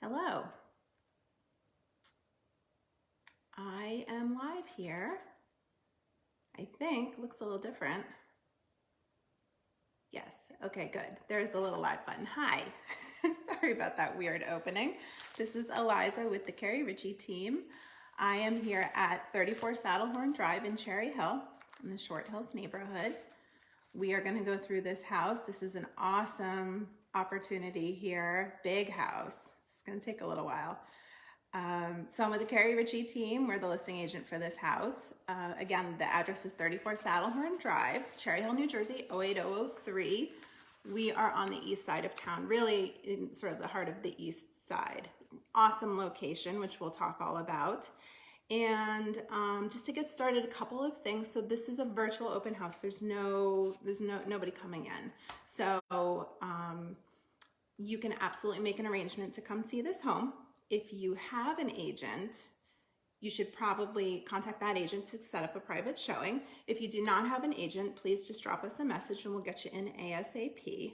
Hello. I am live here. I think looks a little different. Yes, okay, good. There's the little live button. Hi. Sorry about that weird opening. This is Eliza with the Keri Ricci team. I am here at 34 Saddlehorn Drive in Cherry Hill in the Short Hills neighborhood. We are going to go through this house. This is an awesome opportunity here. Big house. It's going to take a little while. So I'm with the Keri Ricci team. We're the listing agent for this house. Again, the address is 34 Saddlehorn Drive, Cherry Hill, New Jersey, 08003. We are on the east side of town, really in sort of the heart of the east side. Awesome location, which we'll talk all about. And just to get started, a couple of things. So this is a virtual open house. There's nobody coming in. So you can absolutely make an arrangement to come see this home. If you have an agent, you should probably contact that agent to set up a private showing. If you do not have an agent, please just drop us a message and we'll get you in ASAP.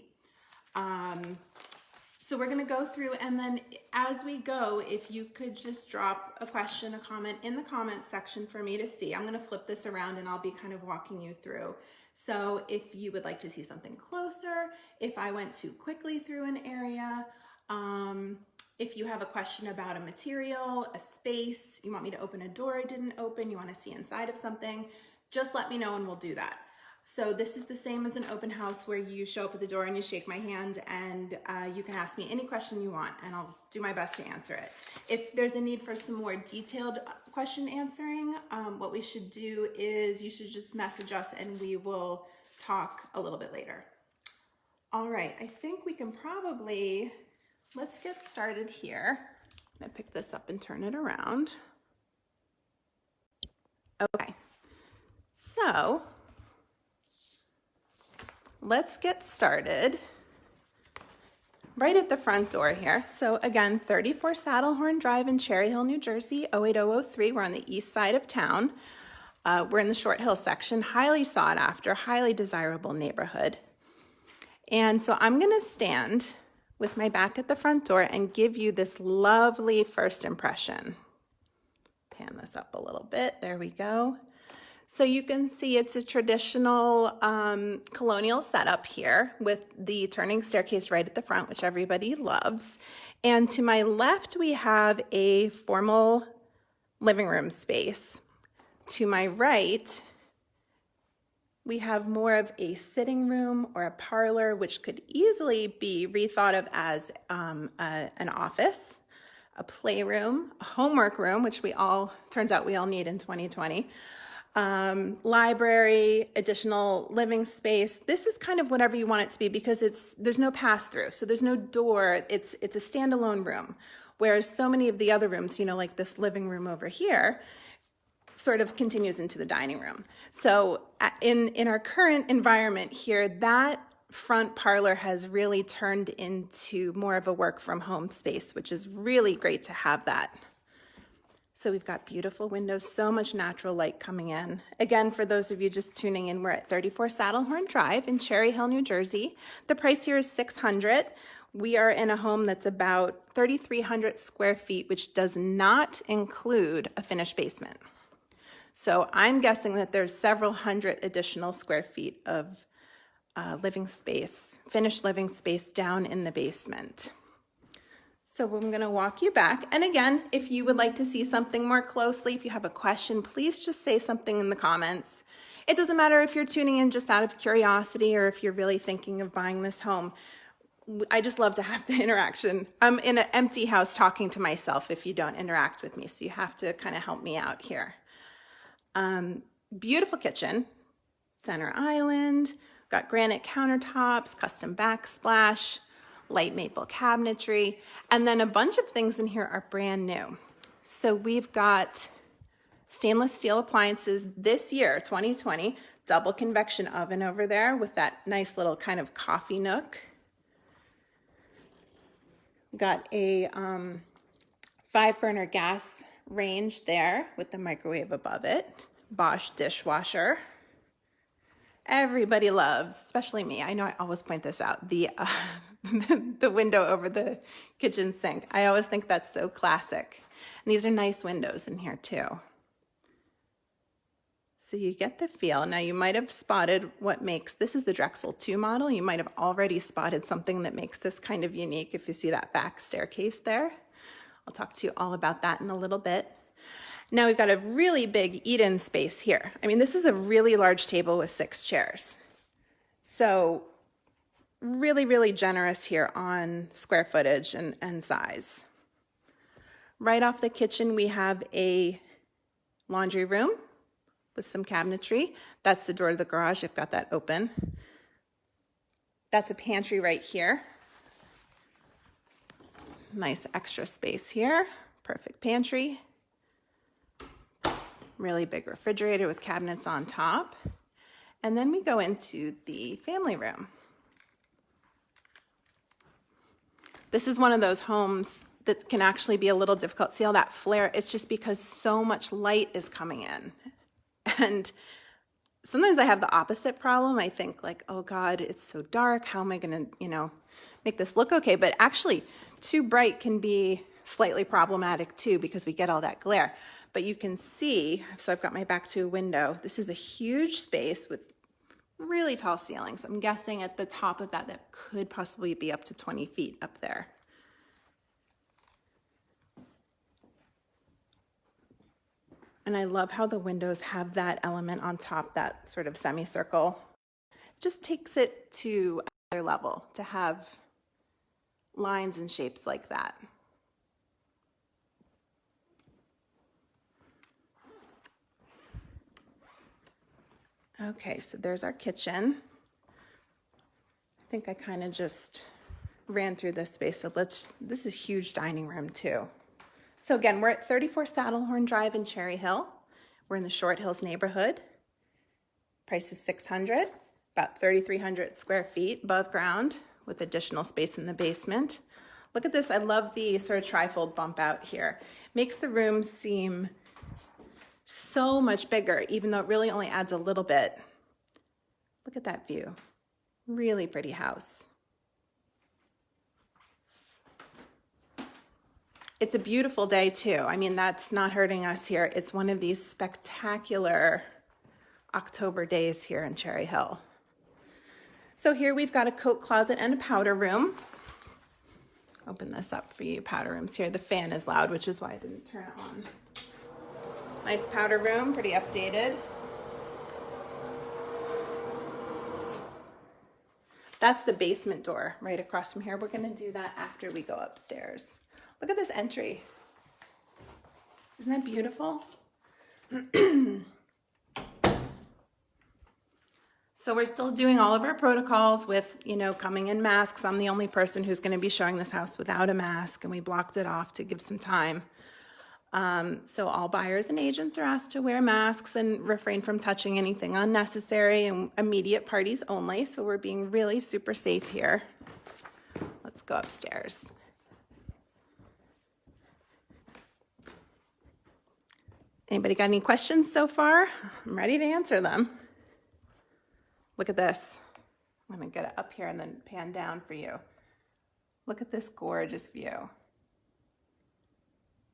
So we're going to go through, and then as we go, if you could just drop a question, a comment in the comments section for me to see. I'm going to flip this around and I'll be kind of walking you through. So if you would like to see something closer, if I went too quickly through an area, if you have a question about a material, a space, you want me to open a door I didn't open, you want to see inside of something, just let me know and we'll do that. So this is the same as an open house where you show up at the door and you shake my hand, and you can ask me any question you want and I'll do my best to answer it. If there's a need for some more detailed question answering, what we should do is you should just message us and we will talk a little bit later. All right, I think we can probably, let's get started here. I'm gonna pick this up and turn it around. Okay, so let's get started right at the front door here. So again, 34 Saddlehorn Drive in Cherry Hill, New Jersey, 08003. We're on the east side of town. We're in the Short Hill section, highly sought after, highly desirable neighborhood. And so I'm gonna stand with my back at the front door and give you this lovely first impression. Pan this up a little bit, there we go. So you can see it's a traditional colonial setup here with the turning staircase right at the front, which everybody loves. And to my left, we have a formal living room space. To my right, we have more of a sitting room or a parlor, which could easily be rethought of as an office, a playroom, a homework room, which turns out we all need in 2020. Library, additional living space. This is kind of whatever you want it to be because there's no pass through. So there's no door. It's a standalone room. Whereas so many of the other rooms, like this living room over here, sort of continues into the dining room. So in our current environment here, that front parlor has really turned into more of a work from home space, which is really great to have that. So we've got beautiful windows, so much natural light coming in. Again, for those of you just tuning in, we're at 34 Saddlehorn Drive in Cherry Hill, New Jersey. The price here is $600. We are in a home that's about 3,300 square feet, which does not include a finished basement. So I'm guessing that there's several hundred additional square feet of living space, finished living space down in the basement. So I'm gonna walk you back. And again, if you would like to see something more closely, if you have a question, please just say something in the comments. It doesn't matter if you're tuning in just out of curiosity or if you're really thinking of buying this home. I just love to have the interaction. I'm in an empty house talking to myself if you don't interact with me, so you have to kind of help me out here. Beautiful kitchen, center island, got granite countertops, custom backsplash, light maple cabinetry, and then a bunch of things in here are brand new. So we've got stainless steel appliances this year, 2020, double convection oven over there with that nice little kind of coffee nook. Got a 5-burner gas range there with the microwave above it, Bosch dishwasher. everybody loves, especially me. I know I always point this out, the the window over the kitchen sink. I always think that's so classic. And these are nice windows in here too. So you get the feel. Now you might have spotted what makes, this is the Drexel 2 model. You might have already spotted something that makes this kind of unique if you see that back staircase there. I'll talk to you all about that in a little bit. Now we've got a really big eat-in space here. I mean, this is a really large table with 6 chairs. So really, really generous here on square footage and size. Right off the kitchen, we have a laundry room with some cabinetry. That's the door to the garage. I've got that open. That's a pantry right here. Nice extra space here. Perfect pantry. Really big refrigerator with cabinets on top. And then we go into the family room. This is one of those homes that can actually be a little difficult. See all that flare? It's just because so much light is coming in. And sometimes I have the opposite problem. I think like, oh God, it's so dark. How am I going to, make this look okay? But actually, too bright can be slightly problematic too because we get all that glare. But you can see, so I've got my back to a window. This is a huge space with really tall ceilings. I'm guessing at the top of that could possibly be up to 20 feet up there. And I love how the windows have that element on top, that sort of semicircle. It just takes it to another level to have lines and shapes like that. Okay, so there's our kitchen. I think I kind of just ran through this space, so this is a huge dining room too. So again, we're at 34 Saddlehorn Drive in Cherry Hill. We're in the Short Hills neighborhood. Price is $600, about 3,300 square feet above ground with additional space in the basement. Look at this, I love the sort of trifold bump out here. Makes the room seem so much bigger, even though it really only adds a little bit. Look at that view. Really pretty house. It's a beautiful day too. I mean, that's not hurting us here. It's one of these spectacular October days here in Cherry Hill. So here we've got a coat closet and a powder room. Open this up for you, powder rooms here. The fan is loud, which is why I didn't turn it on. Nice powder room, pretty updated. That's the basement door right across from here. We're gonna do that after we go upstairs. Look at this entry. Isn't that beautiful? So we're still doing all of our protocols with, coming in masks. I'm the only person who's going to be showing this house without a mask, and we blocked it off to give some time. So all buyers and agents are asked to wear masks and refrain from touching anything unnecessary, and immediate parties only. So we're being really super safe here. Let's go upstairs. Anybody got any questions so far? I'm ready to answer them. Look at this. I'm gonna get it up here and then pan down for you. Look at this gorgeous view.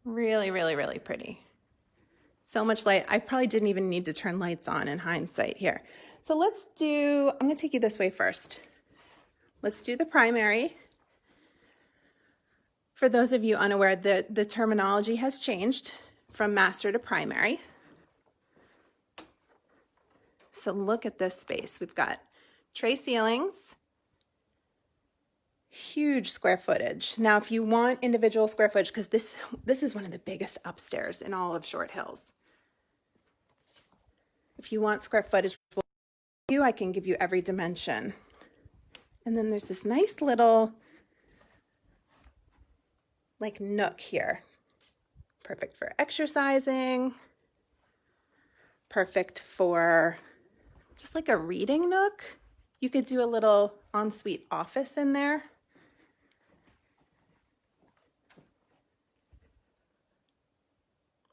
Really, really, really pretty. So much light. I probably didn't even need to turn lights on in hindsight here. So I'm gonna take you this way first. Let's do the primary. For those of you unaware, the terminology has changed from master to primary. So look at this space. We've got tray ceilings, huge square footage. Now, if you want individual square footage, because this is one of the biggest upstairs in all of Short Hills. If you want square footage, I can give you every dimension. And then there's this nice little nook here. Perfect for exercising, perfect for just like a reading nook. You could do a little ensuite office in there.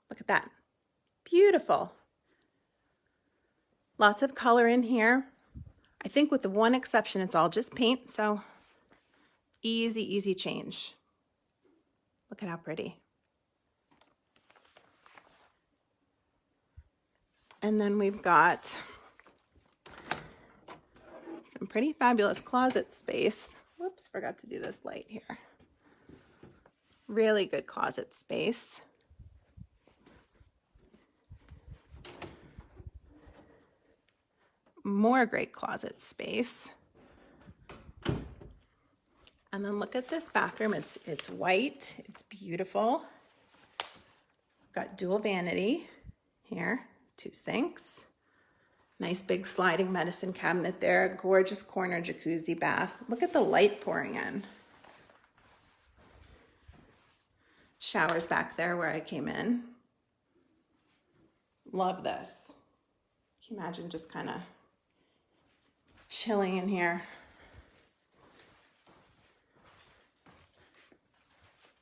Look at that. Beautiful. Lots of color in here. I think with the one exception, it's all just paint, so easy, easy change. Look at how pretty. And then we've got some pretty fabulous closet space. Whoops, forgot to do this light here. Really good closet space. More great closet space. And then look at this bathroom. It's white, it's beautiful. Got dual vanity here, 2 sinks. Nice big sliding medicine cabinet there, gorgeous corner jacuzzi bath. Look at the light pouring in. Showers back there where I came in. Love this. Can you imagine just kind of chilling in here?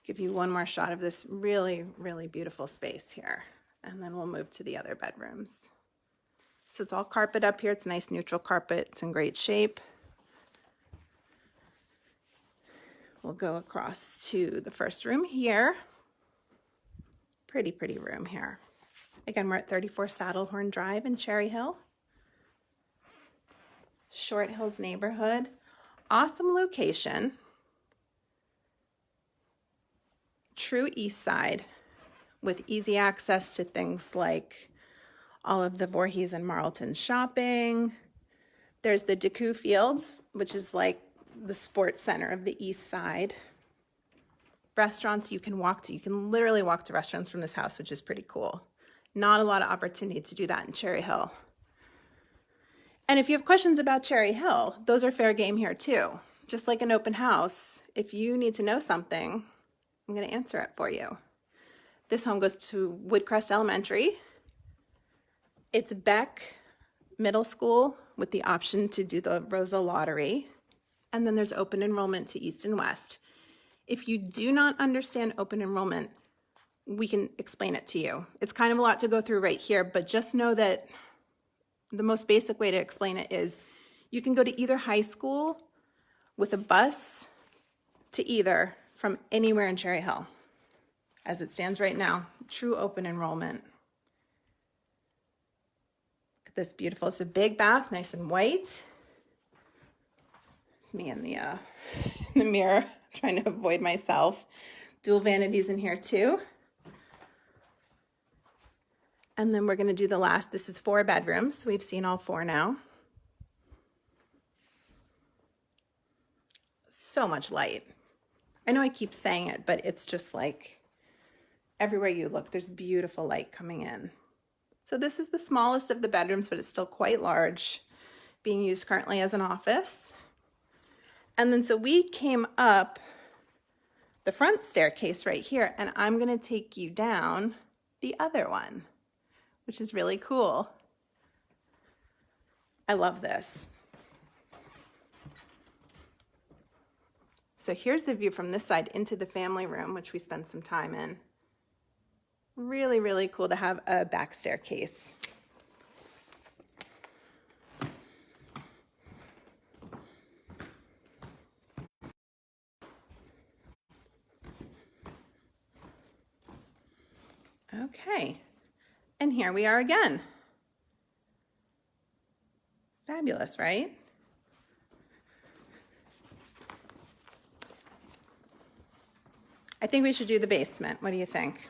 Give you one more shot of this really, really beautiful space here. And then we'll move to the other bedrooms. So it's all carpet up here. It's a nice neutral carpet. It's in great shape. We'll go across to the first room here. Pretty, pretty room here. Again, we're at 34 Saddlehorn Drive in Cherry Hill. Short Hills neighborhood. Awesome location. True east side with easy access to things like all of the Voorhees and Marlton shopping. There's the Decoux Fields, which is like the sports center of the east side. Restaurants you can walk to. You can literally walk to restaurants from this house, which is pretty cool. Not a lot of opportunity to do that in Cherry Hill. And if you have questions about Cherry Hill, those are fair game here too. Just like an open house, if you need to know something, I'm going to answer it for you. This home goes to Woodcrest Elementary. It's Beck Middle School with the option to do the Rosa Lottery. And then there's open enrollment to East and West. If you do not understand open enrollment, we can explain it to you. It's kind of a lot to go through right here, but just know that the most basic way to explain it is you can go to either high school with a bus to either from anywhere in Cherry Hill. As it stands right now, true open enrollment. Look at this beautiful, it's a big bath, nice and white. It's me in the mirror, trying to avoid myself. Dual vanities in here too. And then we're gonna do the last, this is 4 bedrooms. We've seen all 4 now. So much light. I know I keep saying it, but it's just like everywhere you look, there's beautiful light coming in. So this is the smallest of the bedrooms, but it's still quite large, being used currently as an office. And then so we came up the front staircase right here, and I'm gonna take you down the other one, which is really cool. I love this. So here's the view from this side into the family room, which we spent some time in. Really, really cool to have a back staircase. Okay, and here we are again. Fabulous, right? I think we should do the basement. What do you think?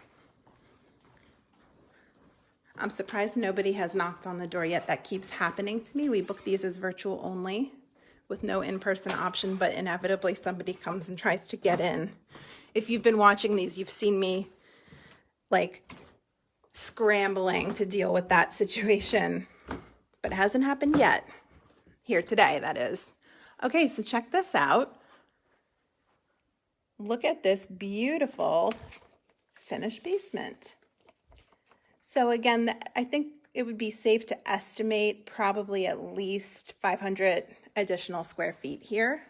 I'm surprised nobody has knocked on the door yet. That keeps happening to me. We book these as virtual only with no in-person option, but inevitably somebody comes and tries to get in. If you've been watching these, you've seen me like scrambling to deal with that situation, but it hasn't happened yet. Here today, that is. Okay, so check this out. Look at this beautiful finished basement. So again, I think it would be safe to estimate probably at least 500 additional square feet here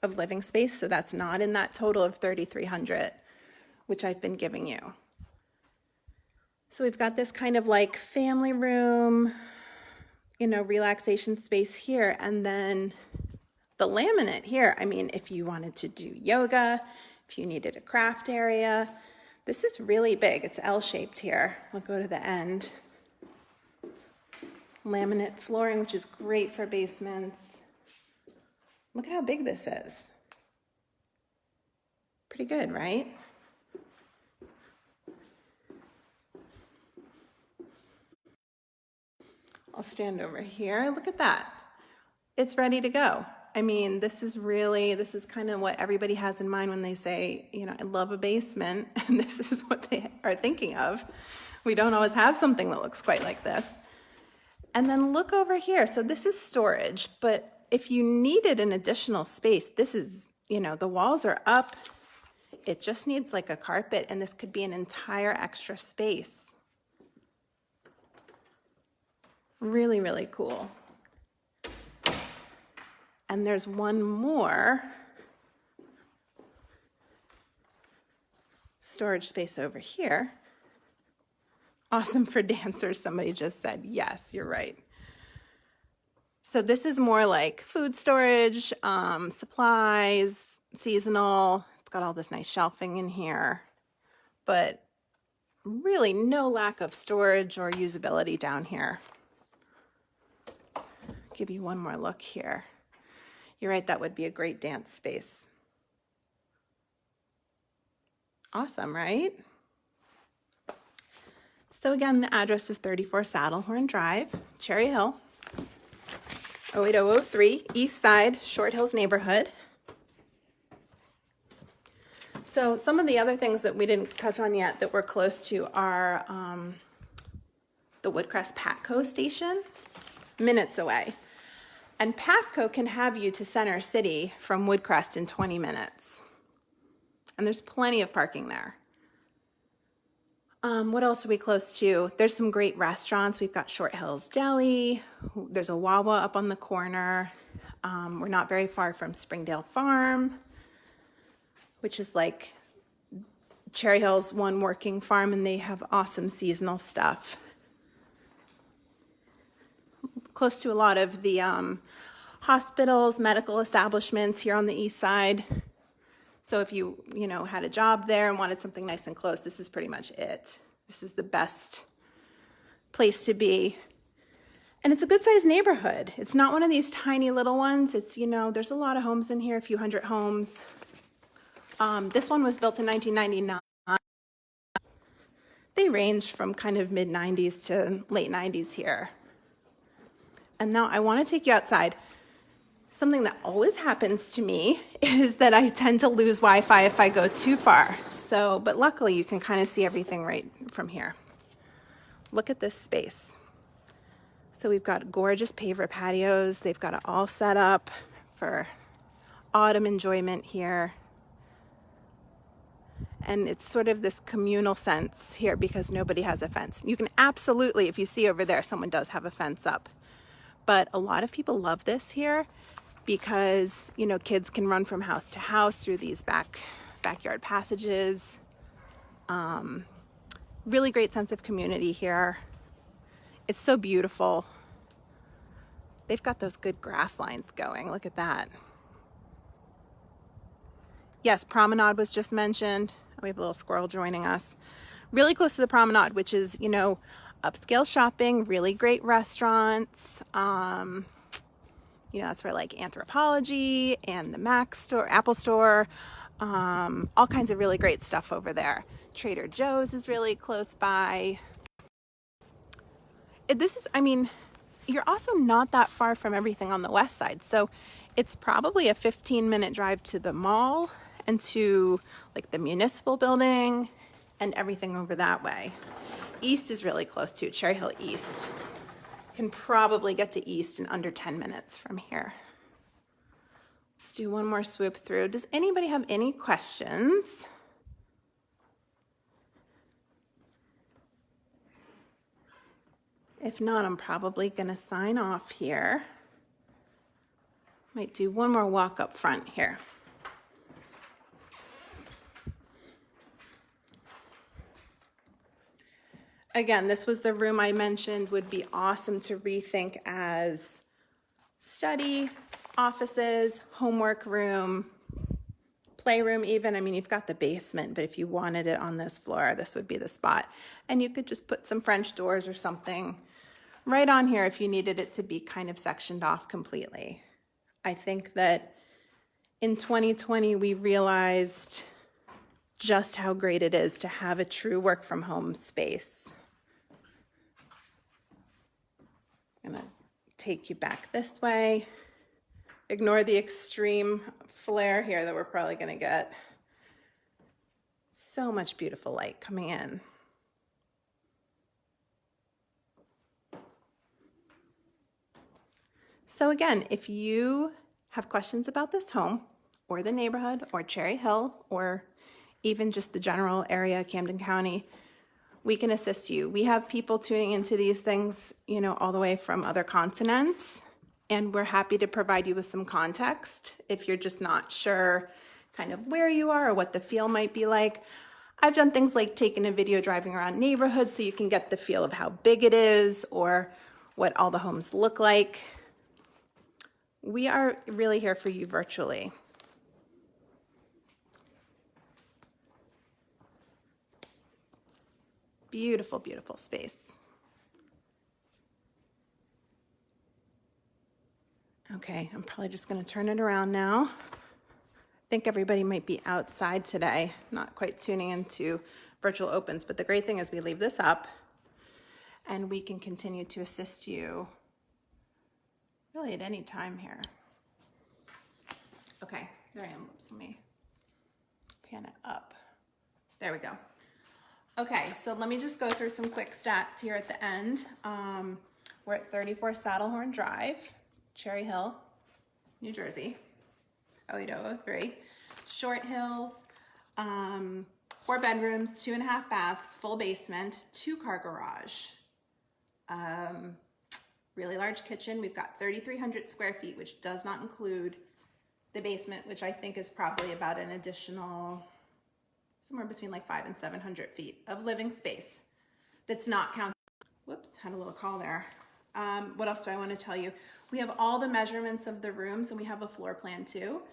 of living space. So that's not in that total of 3,300, which I've been giving you. So we've got this kind of like family room, relaxation space here. And then the laminate here, I mean, if you wanted to do yoga, if you needed a craft area, this is really big. It's L-shaped here. I'll go to the end. Laminate flooring, which is great for basements. Look at how big this is. Pretty good, right? I'll stand over here. Look at that. It's ready to go. I mean, this is kind of what everybody has in mind when they say, I love a basement, and this is what they are thinking of. We don't always have something that looks quite like this. And then look over here. So this is storage, but if you needed an additional space, this is, the walls are up. It just needs like a carpet, and this could be an entire extra space. Really, really cool. And there's one more storage space over here. Awesome for dancers, somebody just said. Yes, you're right. So this is more like food storage, supplies, seasonal. It's got all this nice shelving in here, but really no lack of storage or usability down here. Give you one more look here. You're right, that would be a great dance space. Awesome, right? So again, the address is 34 Saddlehorn Drive, Cherry Hill, 08003, East Side, Short Hills neighborhood. So some of the other things that we didn't touch on yet that we're close to are the Woodcrest Patco station, minutes away. And Patco can have you to Center City from Woodcrest in 20 minutes. And there's plenty of parking there. What else are we close to? There's some great restaurants. We've got Short Hills Deli. There's a Wawa up on the corner. We're not very far from Springdale Farm, which is like Cherry Hill's one working farm, and they have awesome seasonal stuff. Close to a lot of the hospitals, medical establishments here on the east side. So if you had a job there and wanted something nice and close, this is pretty much it. This is the best place to be. And it's a good sized neighborhood. It's not one of these tiny little ones. It's, there's a lot of homes in here, a few hundred homes. This one was built in 1999. They range from kind of mid 90s to late 90s here. And now I want to take you outside. Something that always happens to me is that I tend to lose Wi-Fi if I go too far. But luckily you can kind of see everything right from here. Look at this space. So we've got gorgeous paver patios. They've got it all set up for autumn enjoyment here. And it's sort of this communal sense here because nobody has a fence. You can absolutely, if you see over there, someone does have a fence up. But a lot of people love this here because, kids can run from house to house through these backyard passages. Really great sense of community here. It's so beautiful. They've got those good grass lines going. Look at that. Yes, promenade was just mentioned. We have a little squirrel joining us. Really close to the promenade, which is, upscale shopping, really great restaurants. That's where like Anthropologie and the Mac store, Apple store, all kinds of really great stuff over there. Trader Joe's is really close by. You're also not that far from everything on the west side. So it's probably a 15-minute drive to the mall and to like the municipal building and everything over that way. East is really close too, Cherry Hill East. Can probably get to East in under 10 minutes from here. Let's do one more swoop through. Does anybody have any questions? If not, I'm probably gonna sign off here. Might do one more walk up front here. Again, this was the room I mentioned would be awesome to rethink as study, offices, homework room, playroom even. I mean, you've got the basement, but if you wanted it on this floor, this would be the spot. And you could just put some French doors or something right on here if you needed it to be kind of sectioned off completely. I think that in 2020, we realized just how great it is to have a true work from home space. I'm gonna take you back this way. Ignore the extreme flare here that we're probably gonna get. So much beautiful light coming in. So again, if you have questions about this home or the neighborhood or Cherry Hill or even just the general area, Camden County, we can assist you. We have people tuning into these things, you know, all the way from other continents, and we're happy to provide you with some context if you're just not sure kind of where you are or what the feel might be like. I've done things like taking a video driving around neighborhoods so you can get the feel of how big it is or what all the homes look like. We are really here for you virtually. Beautiful, beautiful space. Okay, I'm probably just gonna turn it around now. I think everybody might be outside today, not quite tuning into virtual opens, but the great thing is we leave this up and we can continue to assist you really at any time here. Okay, there I am. Oops, let me pan it up. There we go. Okay, so let me just go through some quick stats here at the end. We're at 34 Saddlehorn Drive, Cherry Hill, New Jersey, 08003. Short Hills, 4 bedrooms, 2.5 baths, full basement, 2-car garage, really large kitchen. We've got 3,300 square feet, which does not include the basement, which I think is probably about an additional somewhere between like 500 and 700 feet of living space. That's not counting. Whoops, had a little call there. What else do I want to tell you? We have all the measurements of the rooms and we have a floor plan too.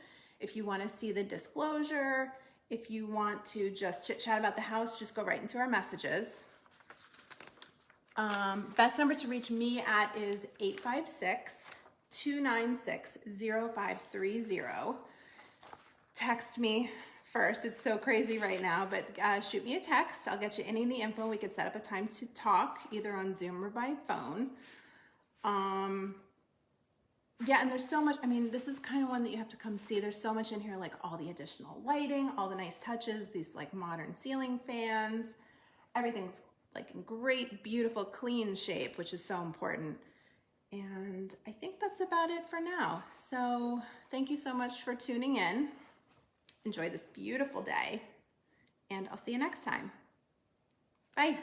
If you want to see the disclosure, if you want to just chit chat about the house, just go right into our messages. Best number to reach me at is 856-296-0530. Text me first. It's so crazy right now, but shoot me a text. I'll get you any of the info. We could set up a time to talk either on Zoom or by phone. Yeah, and there's so much. I mean, this is kind of one that you have to come see. There's so much in here, like all the additional lighting, all the nice touches, these like modern ceiling fans. Everything's like in great, beautiful, clean shape, which is so important. And I think that's about it for now. So thank you so much for tuning in. Enjoy this beautiful day, and I'll see you next time. Bye.